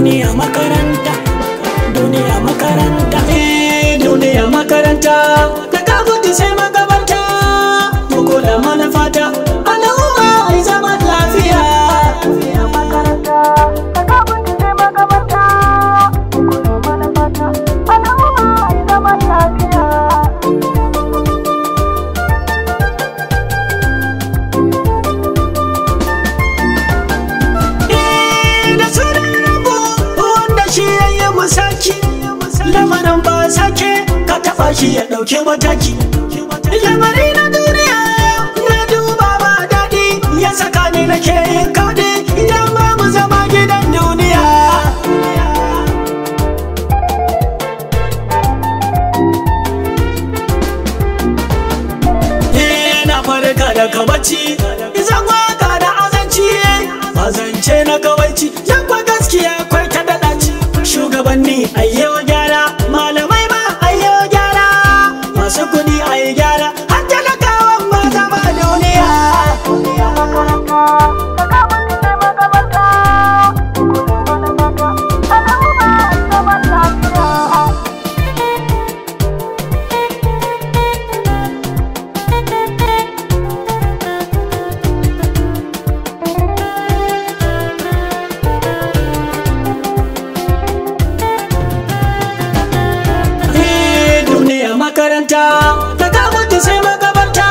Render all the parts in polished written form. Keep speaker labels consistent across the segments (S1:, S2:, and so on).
S1: duniya makaranta, duniya makaranta, duniya makaranta. Da ka gudu sai magabarta, mu kula manufata, al'umma ai zaman lafiya. Duniya makaranta, da ka gudu sai magabarta, mu kula manufata, al'umma ai zaman lafiya. Lamarin ba sake ka taba shi ya dauke mataki. Lamari na duniya na duba ba daɗi, ya saka ni nake yin kaɗi idan ba mu zama gidan duniya. Na farka daga bacci, izan waka da azanci, azance na kawaici, yakwa gaskiya kwai ta daɗaci. Shugabanni ayyo gyara, malamai ma ayyo gyara, masu kudi ayi gyara, har talakawan ma zama duniya. Duniya makaranta, da ka gudu sai magabarta, kula manufata, al'umma ai zaman lafiya. Makaranta, da ka mutu sai magabarta,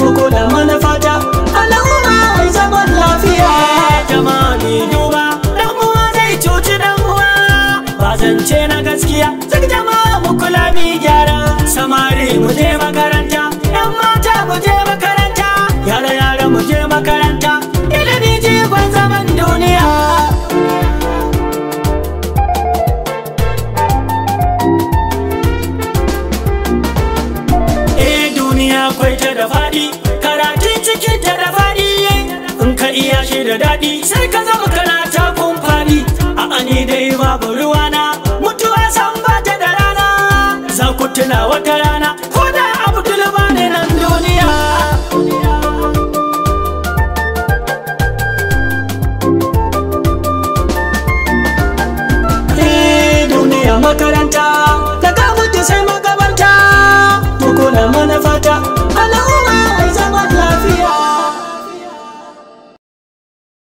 S1: mu kula manufata, al'umma ai zaman lafiya. Jama'a ni duba, dan uwa zai cuci dan uwa, ba zance na gaskiya. Duk jama'a mu kula mi gyara, samari mu je makaranta, yan mata mu je makaranta, yara mu je makaranta, ilimi jigon zaman duniya. Akwai ta da faɗi, karatun cikin ta da faɗi, in ka iya shi da daɗi sai ka zama kana takun faɗi. A'a ni dai babu ruwana, mutuwa san ba ta da rana, za ku tuna wata rana